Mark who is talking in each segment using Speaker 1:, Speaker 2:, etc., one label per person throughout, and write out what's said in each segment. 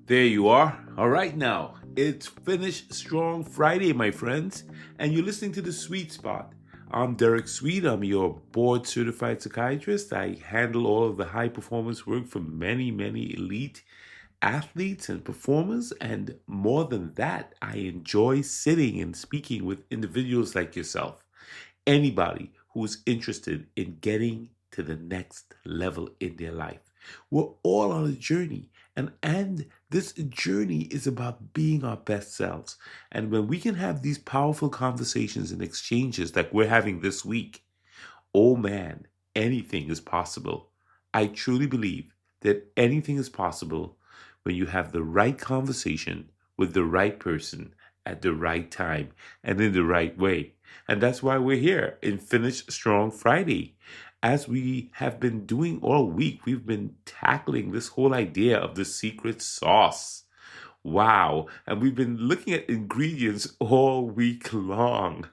Speaker 1: There you are. All right, now it's Finish Strong Friday, my friends, and you're listening to The Sweet Spot. I'm Derek Sweet. I'm your board certified psychiatrist. I handle all of the high performance work for many elite athletes and performers. And more than that, I enjoy sitting and speaking with individuals like yourself. Anybody who's interested in getting to the next level in their life. We're all on a journey, and this journey is about being our best selves. And when we can have these powerful conversations and exchanges like we're having this week, oh man, anything is possible. I truly believe that anything is possible when you have the right conversation with the right person at the right time and in the right way. And that's why we're here in Finish Strong Friday. As we have been doing all week, we've been tackling this whole idea of the secret sauce. Wow. And we've been looking at ingredients all week long.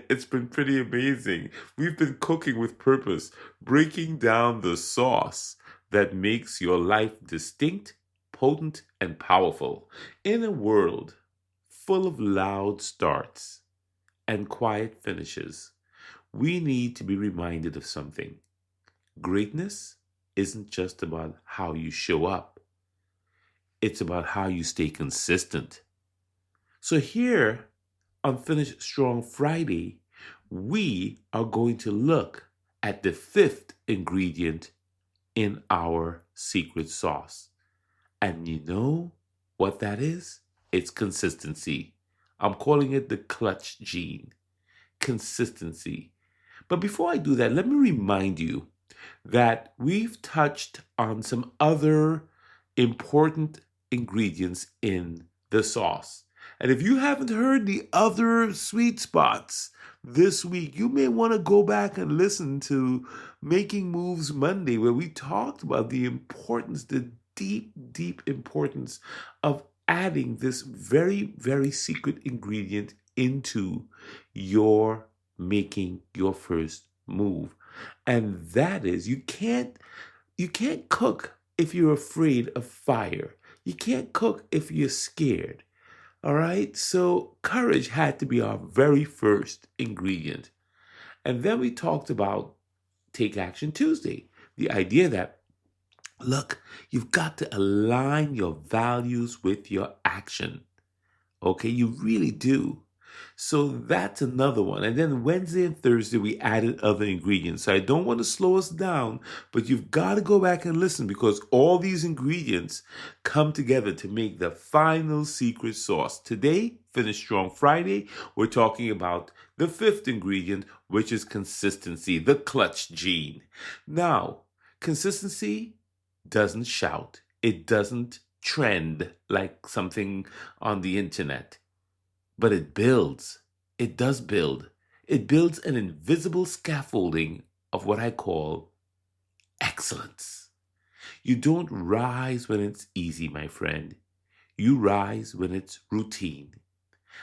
Speaker 1: It's been pretty amazing. We've been cooking with purpose, breaking down the sauce that makes your life distinct, potent, and powerful. In a world full of loud starts and quiet finishes, we need to be reminded of something. Greatness isn't just about how you show up. It's about how you stay consistent. So, here on Finish Strong Friday, we are going to look at the fifth ingredient in our secret sauce. And you know what that is? It's consistency. I'm calling it the clutch gene. Consistency. But before I do that, let me remind you that we've touched on some other important ingredients in the sauce. And if you haven't heard the other sweet spots this week, you may want to go back and listen to Making Moves Monday, where we talked about the importance, the deep importance of adding this very secret ingredient into your making your first move. And that is you can't cook if you're afraid of fire. You can't cook if you're scared. All right? So courage had to be our very first ingredient. And then we talked about Take Action Tuesday. The idea that, look, you've got to align your values with your action. Okay? You really do. So that's another one. And then Wednesday and Thursday, we added other ingredients. So I don't want to slow us down, but you've got to go back and listen because all these ingredients come together to make the final secret sauce. Today, Finish Strong Friday, we're talking about the fifth ingredient, which is consistency, the clutch gene. Now, consistency doesn't shout, it doesn't trend like something on the internet. But it builds. It does build. It builds an invisible scaffolding of what I call excellence. You don't rise when it's easy, my friend. You rise when it's routine.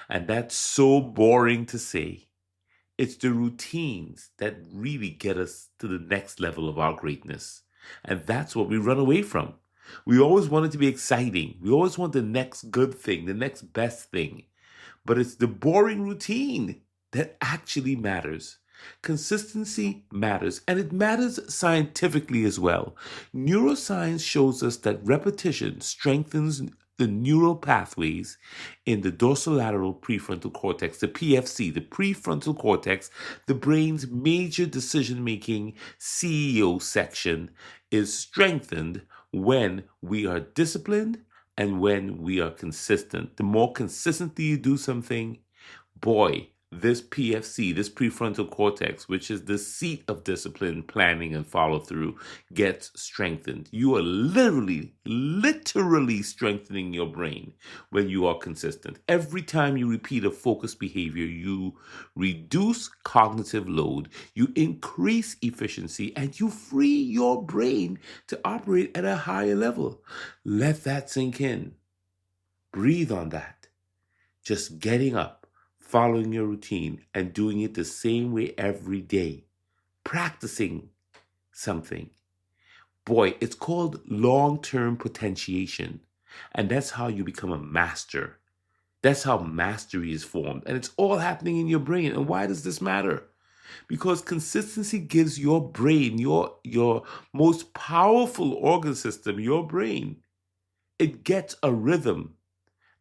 Speaker 1: And that's so boring to say. It's the routines that really get us to the next level of our greatness. And that's what we run away from. We always want it to be exciting. We always want the next good thing, the next best thing. But it's the boring routine that actually matters. Consistency matters, and it matters scientifically as well. Neuroscience shows us that repetition strengthens the neural pathways in the dorsolateral prefrontal cortex, the PFC, the prefrontal cortex, the brain's major decision making CEO section, is strengthened when we are disciplined and when we are consistent. The more consistently you do something, boy, this PFC, this prefrontal cortex, which is the seat of discipline, planning, and follow through, gets strengthened. You are literally strengthening your brain when you are consistent. Every time you repeat a focused behavior, you reduce cognitive load, you increase efficiency, and you free your brain to operate at a higher level. Let that sink in. Breathe on that. Just getting up, following your routine, and doing it the same way every day. Practicing something. Boy, it's called long term potentiation. And that's how you become a master. That's how mastery is formed. And it's all happening in your brain. And why does this matter? Because consistency gives your brain, your most powerful organ system, your brain, it gets a rhythm.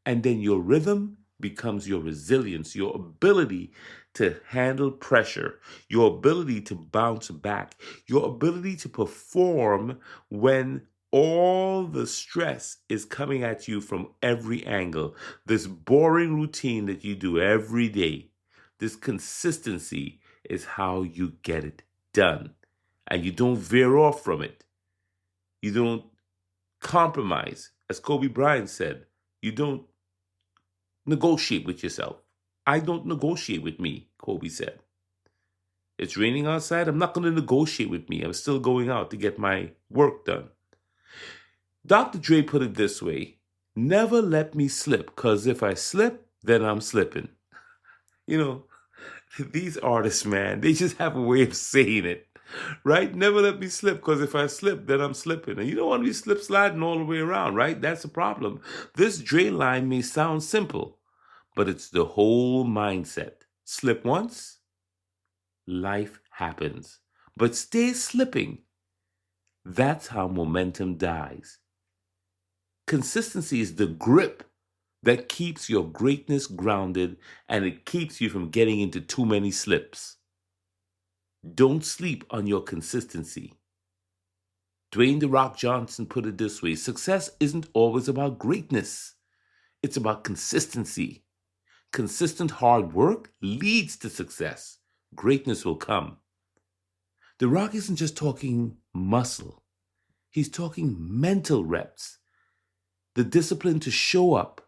Speaker 1: And then your rhythm becomes your resilience, your ability to handle pressure, your ability to bounce back, your ability to perform when all the stress is coming at you from every angle. This boring routine that you do every day, this consistency is how you get it done. And you don't veer off from it. You don't compromise. As Kobe Bryant said, you don't negotiate with yourself. I don't negotiate with me, Kobe said. It's raining outside. I'm not going to negotiate with me. I'm still going out to get my work done. Dr. Dre put it this way: never let me slip, because if I slip, then I'm slipping. You know, these artists, man, they just have a way of saying it, right? Never let me slip, because if I slip, then I'm slipping. And you don't want to be slip sliding all the way around, right? That's the problem. This Dre line may sound simple, but it's the whole mindset. Slip once, life happens. But stay slipping. That's how momentum dies. Consistency is the grip that keeps your greatness grounded, and it keeps you from getting into too many slips. Don't sleep on your consistency. Dwayne "The Rock" Johnson put it this way: success isn't always about greatness. It's about consistency. Consistent hard work leads to success. Greatness will come. The Rock isn't just talking muscle. He's talking mental reps. The discipline to show up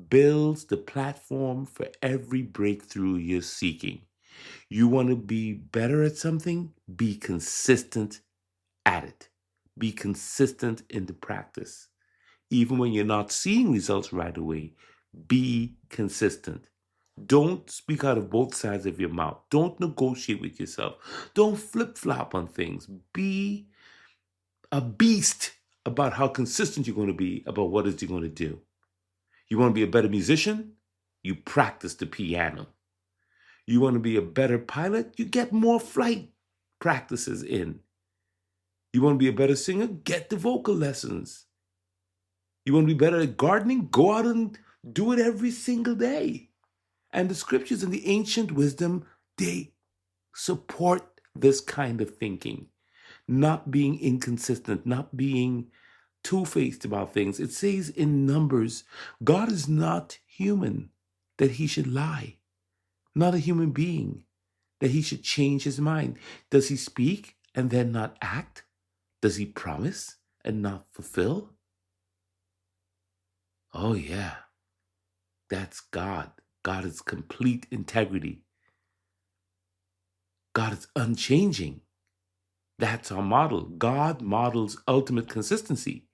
Speaker 1: builds the platform for every breakthrough you're seeking. You want to be better at something? Be consistent at it. Be consistent in the practice. Even when you're not seeing results right away, be consistent. Don't speak out of both sides of your mouth. Don't negotiate with yourself. Don't flip-flop on things. Be a beast about how consistent you're going to be about what it is you're going to do. You want to be a better musician? You practice the piano. You want to be a better pilot? You get more flight practices in. You want to be a better singer? Get the vocal lessons. You want to be better at gardening? Go out and do it every single day. And the scriptures and the ancient wisdom, they support this kind of thinking. Not being inconsistent, not being two-faced about things. It says in Numbers, God is not human that he should lie. Not a human being that he should change his mind. Does he speak and then not act? Does he promise and not fulfill? Oh yeah, that's God. God is complete integrity. God is unchanging. That's our model. God models ultimate consistency.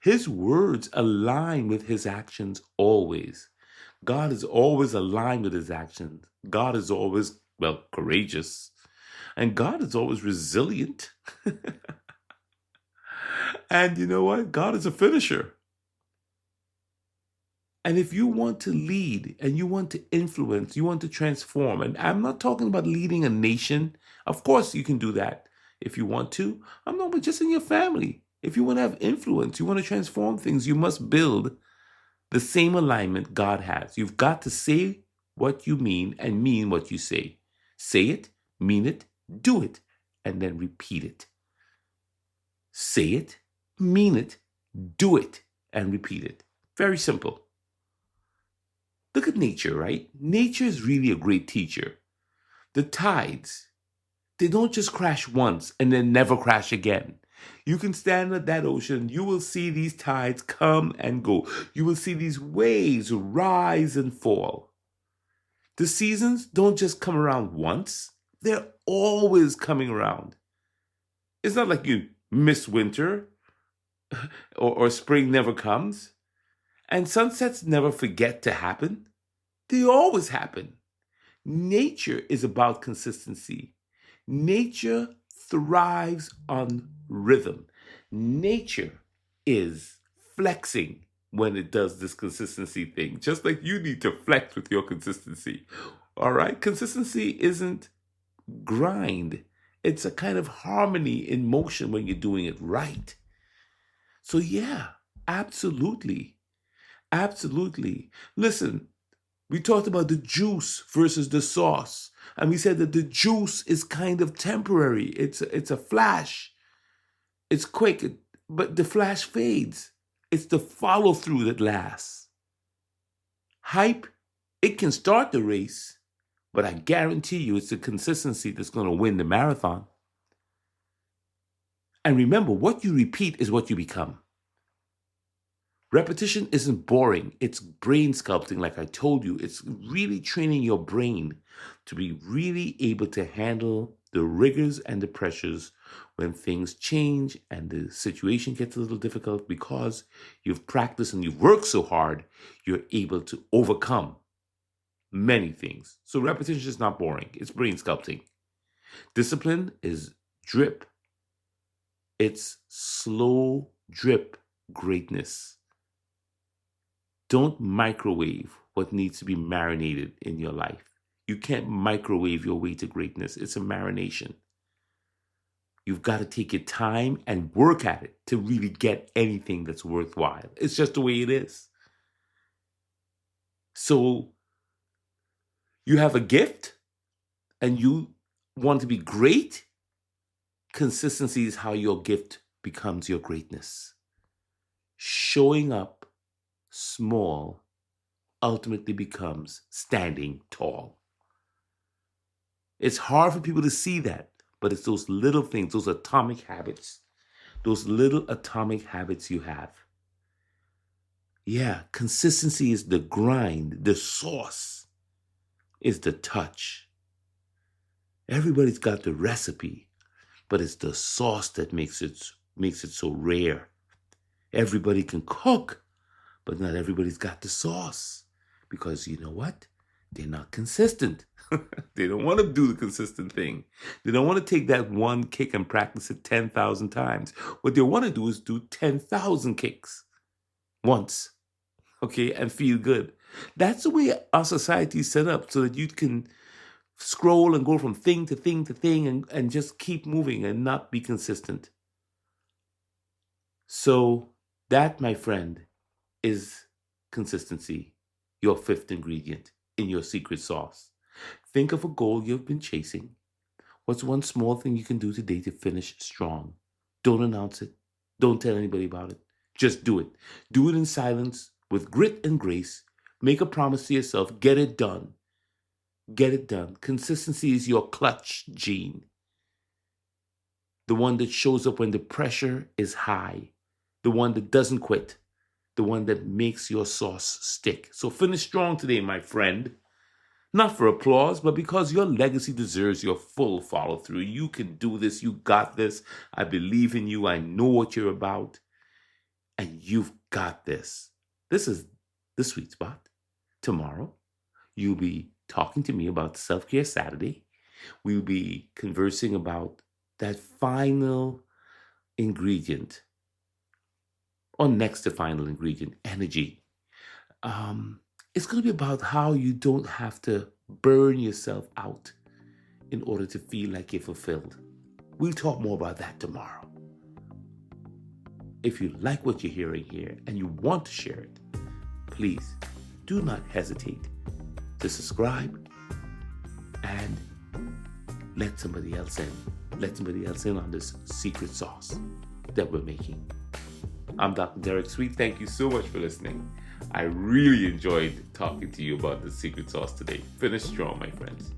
Speaker 1: His words align with his actions always. God is always aligned with his actions. God is always, courageous. And God is always resilient. And you know what? God is a finisher. And if you want to lead and you want to influence, you want to transform, and I'm not talking about leading a nation. Of course, you can do that if you want to. I'm not, but just in your family. If you want to have influence, you want to transform things, you must build the same alignment God has. You've got to say what you mean and mean what you say. Say it, mean it, do it, and then repeat it. Say it, mean it, do it, and repeat it. Very simple. Look at nature, right? Nature is really a great teacher. The tides, they don't just crash once and then never crash again. You can stand at that ocean, you will see these tides come and go. You will see these waves rise and fall. The seasons don't just come around once, they're always coming around. It's not like you miss winter or spring never comes. And sunsets never forget to happen. They always happen. Nature is about consistency. Nature thrives on rhythm. Nature is flexing when it does this consistency thing, just like you need to flex with your consistency. All right? Consistency isn't grind, it's a kind of harmony in motion when you're doing it right. So, yeah, absolutely. Absolutely. Listen, we talked about the juice versus the sauce. And we said that the juice is kind of temporary. It's a flash. It's quick, but the flash fades. It's the follow through that lasts. Hype, it can start the race, but I guarantee you it's the consistency that's going to win the marathon. And remember, what you repeat is what you become. Repetition isn't boring. It's brain sculpting, like I told you. It's really training your brain to be really able to handle the rigors and the pressures when things change and the situation gets a little difficult because you've practiced and you've worked so hard, you're able to overcome many things. So repetition is not boring. It's brain sculpting. Discipline is drip. It's slow drip greatness. Don't microwave what needs to be marinated in your life. You can't microwave your way to greatness. It's a marination. You've got to take your time and work at it to really get anything that's worthwhile. It's just the way it is. So you have a gift and you want to be great. Consistency is how your gift becomes your greatness. Showing up small ultimately becomes standing tall. It's hard for people to see that, but it's those little things, those atomic habits you have. Yeah, consistency is the grind. The sauce is the touch. Everybody's got the recipe, but it's the sauce that makes it so rare. Everybody can cook, but not everybody's got the sauce because you know what? They're not consistent. They don't want to do the consistent thing. They don't want to take that one kick and practice it 10,000 times. What they want to do is do 10,000 kicks once, okay, and feel good. That's the way our society is set up so that you can scroll and go from thing to thing to thing and just keep moving and not be consistent. So that, my friend, is consistency, your fifth ingredient in your secret sauce. Think of a goal you've been chasing. What's one small thing you can do today to finish strong? Don't announce it. Don't tell anybody about it. Just do it. Do it in silence with grit and grace. Make a promise to yourself. Get it done. Get it done. Consistency is your clutch gene. The one that shows up when the pressure is high. The one that doesn't quit. The one that makes your sauce stick. So finish strong today, my friend. Not for applause, but because your legacy deserves your full follow through. You can do this. You got this. I believe in you. I know what you're about. And you've got this. This is the sweet spot. Tomorrow, you'll be talking to me about Self-Care Saturday. We'll be conversing about that final ingredient, or next to final ingredient, energy. It's going to be about how you don't have to burn yourself out in order to feel like you're fulfilled. We'll talk more about that tomorrow. If you like what you're hearing here and you want to share it, please do not hesitate to subscribe and let somebody else in. Let somebody else in on this secret sauce that we're making. I'm Dr. Derek Sweet. Thank you so much for listening. I really enjoyed talking to you about the secret sauce today. Finish strong, my friends.